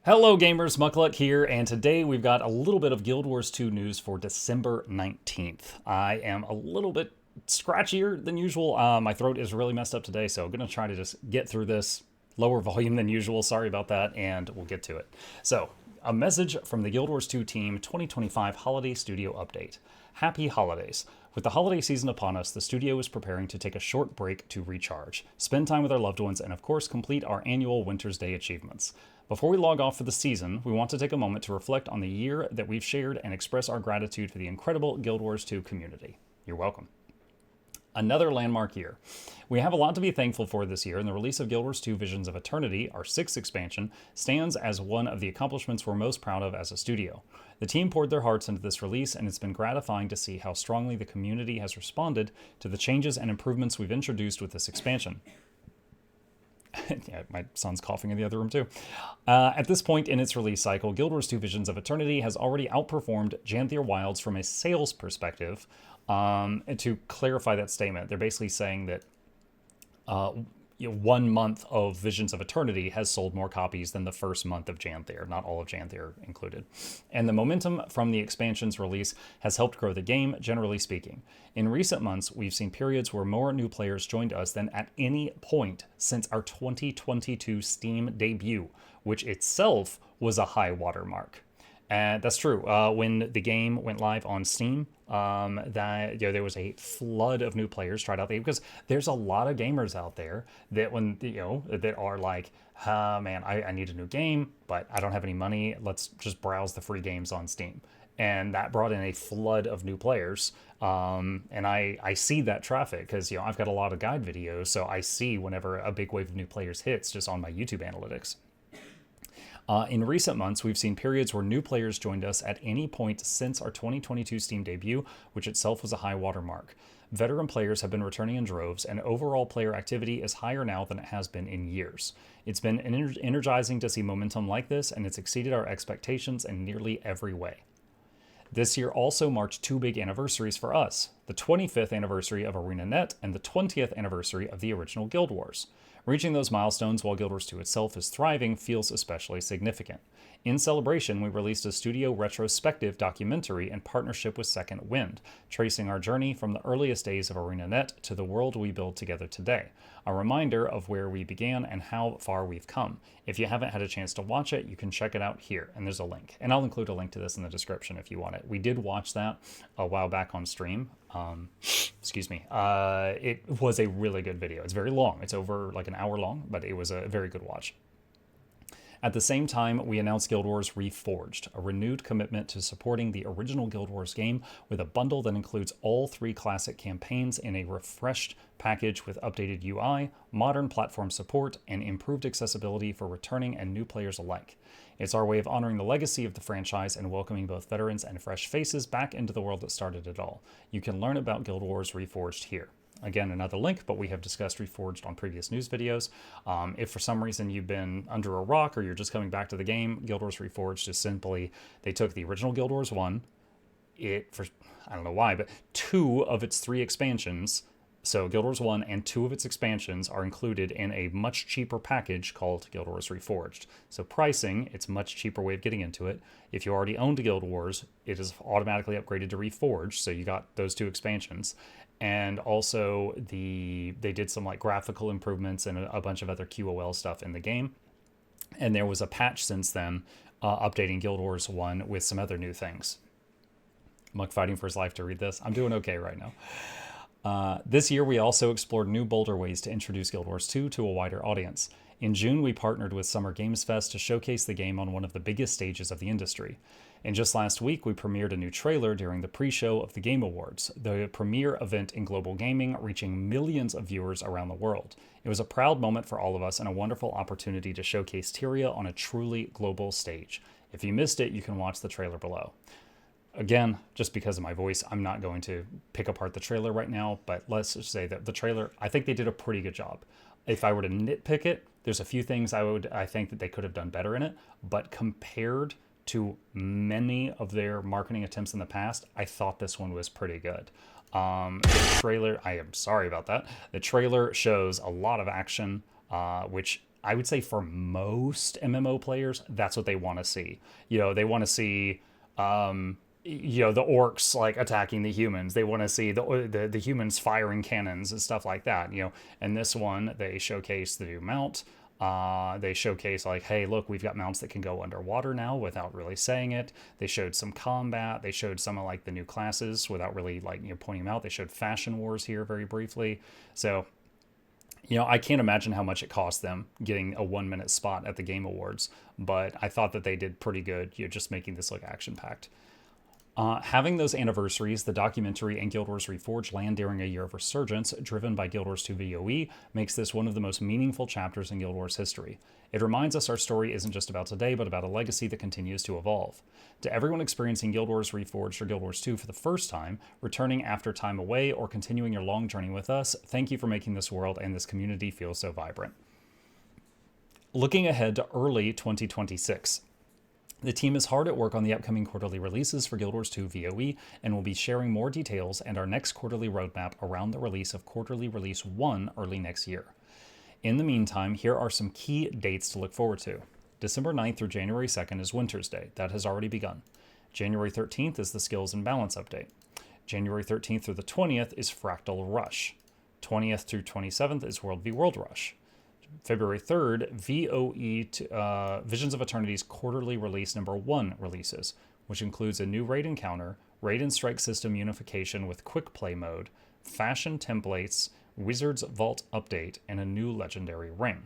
Hello gamers, Mukluk here, and today we've got a little bit of Guild Wars 2 news for December 19th. I am a little bit scratchier than usual. My throat is really messed up today, so I'm going to try to just get through this lower volume than usual. Sorry about that, and we'll get to it. So, a message from the Guild Wars 2 team 2025 Holiday Studio Update. Happy Holidays. With the holiday season upon us, the studio is preparing to take a short break to recharge, spend time with our loved ones, and of course complete our annual Winter's Day achievements. Before we log off for the season, we want to take a moment to reflect on the year that we've shared and express our gratitude for the incredible Guild Wars 2 community. You're welcome. Another landmark year. We have a lot to be thankful for this year, and the release of Guild Wars 2 Visions of Eternity, our 6th expansion, stands as one of the accomplishments we're most proud of as a studio. The team poured their hearts into this release, and it's been gratifying to see how strongly the community has responded to the changes and improvements we've introduced with this expansion. Yeah, my son's coughing in the other room too. At this point in its release cycle, Guild Wars 2 Visions of Eternity has already outperformed Janthier Wilds from a sales perspective. And to clarify that statement, they're basically saying that 1 month of Visions of Eternity has sold more copies than the first month of Janthier, not all of Janthier included. And the momentum from the expansion's release has helped grow the game, generally speaking. In recent months, we've seen periods where more new players joined us than at any point since our 2022 Steam debut, which itself was a high watermark. And that's true. When the game went live on Steam, there was a flood of new players tried out there because there's a lot of gamers out there that that are like, man, I need a new game, but I don't have any money. Let's just browse the free games on Steam. And that brought in a flood of new players. And I see that traffic because, I've got a lot of guide videos. So I see whenever a big wave of new players hits just on my YouTube analytics. In recent months, we've seen periods where new players joined us at any point since our 2022 Steam debut, which itself was a high watermark. Veteran players have been returning in droves, and overall player activity is higher now than it has been in years. It's been energizing to see momentum like this, and it's exceeded our expectations in nearly every way. This year also marked 2 big anniversaries for us, the 25th anniversary of ArenaNet and the 20th anniversary of the original Guild Wars. Reaching those milestones while Guild Wars 2 itself is thriving feels especially significant. In celebration, we released a studio retrospective documentary in partnership with Second Wind, tracing our journey from the earliest days of ArenaNet to the world we build together today. A reminder of where we began and how far we've come. If you haven't had a chance to watch it, you can check it out here, and there's a link. And I'll include a link to this in the description if you want it. We did watch that a while back on stream. Excuse me. It was a really good video. It's very long. It's over like an hour long, but it was a very good watch. At the same time, we announced Guild Wars Reforged, a renewed commitment to supporting the original Guild Wars game with a bundle that includes all 3 classic campaigns in a refreshed package with updated UI, modern platform support, and improved accessibility for returning and new players alike. It's our way of honoring the legacy of the franchise and welcoming both veterans and fresh faces back into the world that started it all. You can learn about Guild Wars Reforged here. Again, another link, but we have discussed Reforged on previous news videos. If for some reason you've been under a rock or you're just coming back to the game, Guild Wars Reforged is simply, they took the original Guild Wars 1, I don't know why, but 2 of its 3 expansions, so Guild Wars 1 and 2 of its expansions are included in a much cheaper package called Guild Wars Reforged. So pricing, it's a much cheaper way of getting into it. If you already owned Guild Wars, it is automatically upgraded to Reforged, so you got those 2 expansions. And also they did some like graphical improvements and a bunch of other QOL stuff in the game. And there was a patch since then updating Guild Wars 1 with some other new things. Muck fighting for his life to read this. I'm doing okay right now. This year, we also explored new, bolder ways to introduce Guild Wars 2 to a wider audience. In June, we partnered with Summer Games Fest to showcase the game on one of the biggest stages of the industry. And just last week, we premiered a new trailer during the pre-show of the Game Awards, the premier event in global gaming, reaching millions of viewers around the world. It was a proud moment for all of us and a wonderful opportunity to showcase Tyria on a truly global stage. If you missed it, you can watch the trailer below. Again, just because of my voice, I'm not going to pick apart the trailer right now, but let's just say that the trailer, I think they did a pretty good job. If I were to nitpick it, there's a few things I think that they could have done better in it, but compared to many of their marketing attempts in the past, I thought this one was pretty good. The trailer, I am sorry about that. The trailer shows a lot of action, which I would say for most MMO players, that's what they want to see. They want to see, the orcs like attacking the humans. They want to see the humans firing cannons and stuff like that. And this one, they showcase the new mount. They showcase like, hey, look, we've got mounts that can go underwater now without really saying it. They showed some combat. They showed some of like the new classes without really like pointing them out. They showed fashion wars here very briefly. So I can't imagine how much it cost them getting a 1-minute spot at the Game Awards, but I thought that they did pretty good, just making this look action-packed. Having those anniversaries, the documentary and Guild Wars Reforged land during a year of resurgence, driven by Guild Wars 2 VOE, makes this one of the most meaningful chapters in Guild Wars history. It reminds us our story isn't just about today, but about a legacy that continues to evolve. To everyone experiencing Guild Wars Reforged or Guild Wars 2 for the first time, returning after time away, or continuing your long journey with us, thank you for making this world and this community feel so vibrant. Looking ahead to early 2026. The team is hard at work on the upcoming quarterly releases for Guild Wars 2 VOE and will be sharing more details and our next quarterly roadmap around the release of Quarterly Release 1 early next year. In the meantime, here are some key dates to look forward to. December 9th through January 2nd is Winter's Day. That has already begun. January 13th is the Skills and Balance update. January 13th through the 20th is Fractal Rush. 20th through 27th is World v World Rush. February 3rd, VOE Visions of Eternity's quarterly release number 1 releases, which includes a new raid encounter, raid and strike system unification with quick play mode, fashion templates, Wizard's Vault update, and a new legendary ring.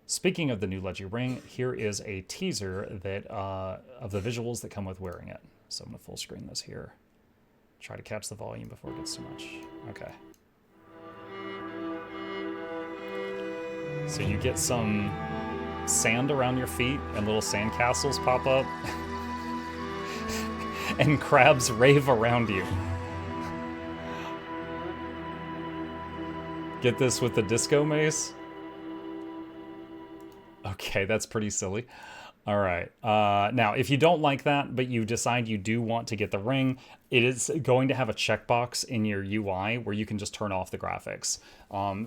Speaking of the new Leggy ring, here is a teaser that of the visuals that come with wearing it. So I'm going to full screen this here. Try to catch the volume before it gets too much. Okay. So you get some sand around your feet and little sand castles pop up and crabs rave around you. Get this with the disco mace? Okay, that's pretty silly. All right. Now, if you don't like that, but you decide you do want to get the ring, it is going to have a checkbox in your UI where you can just turn off the graphics.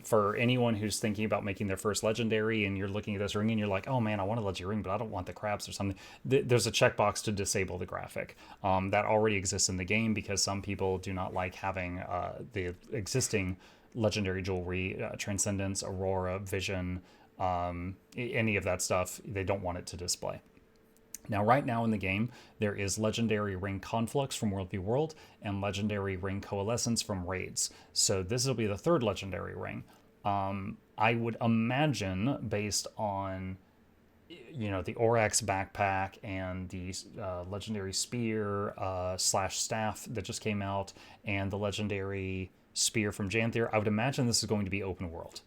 For anyone who's thinking about making their first legendary and you're looking at this ring and you're like, oh man, I want a legendary ring, but I don't want the crabs or something. There's a checkbox to disable the graphic. That already exists in the game because some people do not like having the existing legendary jewelry, Transcendence, Aurora, Vision, any of that stuff. They don't want it to display. Now, right now in the game, there is Legendary Ring Conflux from World v World and Legendary Ring Coalescence from Raids. So this will be the third Legendary Ring. I would imagine, based on the Orax backpack and the Legendary Spear slash Staff that just came out and the Legendary Spear from Janthier, I would imagine this is going to be open world.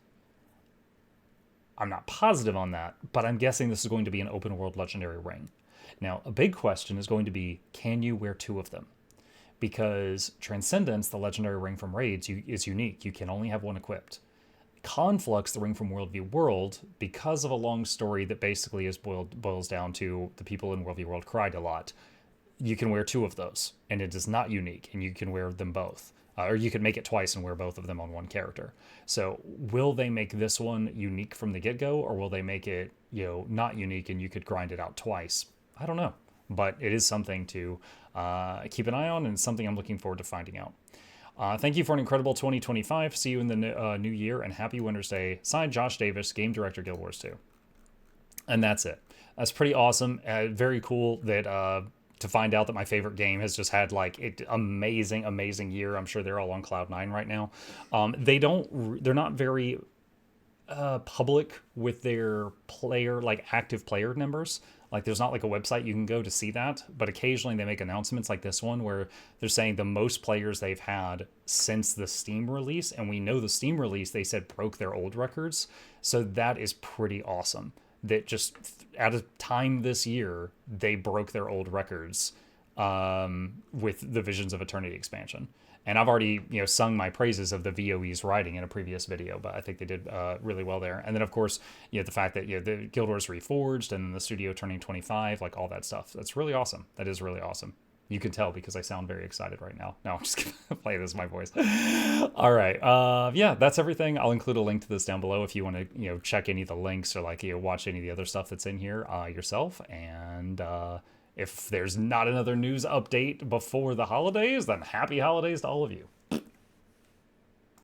I'm not positive on that, but I'm guessing this is going to be an open world legendary ring. Now, a big question is going to be, can you wear 2 of them? Because Transcendence, the legendary ring from Raids, is unique. You can only have 1 equipped. Conflux, the ring from World v World, because of a long story that basically boils down to the people in World v World cried a lot, you can wear 2 of those, and it is not unique, and you can wear them both. Or you could make it twice and wear both of them on 1 character. So will they make this one unique from the get-go, or will they make it, not unique and you could grind it out twice? I don't know. But it is something to keep an eye on, and something I'm looking forward to finding out. Thank you for an incredible 2025. See you in the new year, and happy Winter's Day. Signed, Josh Davis, Game Director, Guild Wars 2. And that's it. That's pretty awesome. Very cool that... to find out that my favorite game has just had amazing year. I'm sure they're all on cloud 9 right now. They're not very public with their active player numbers. There's not a website you can go to see that, but occasionally they make announcements like this one where they're saying the most players they've had since the Steam release. And we know the Steam release, they said, broke their old records. So that is pretty awesome. That just at a time this year, they broke their old records with the Visions of Eternity expansion. And I've already sung my praises of the VOE's writing in a previous video, but I think they did really well there. And then, of course, the fact that the Guild Wars Reforged and the studio turning 25, all that stuff. That's really awesome. That is really awesome. You can tell because I sound very excited right now. No, I'm just gonna play this my voice. All right. Yeah, that's everything. I'll include a link to this down below if you want to, check any of the links or like watch any of the other stuff that's in here yourself. And if there's not another news update before the holidays, then happy holidays to all of you.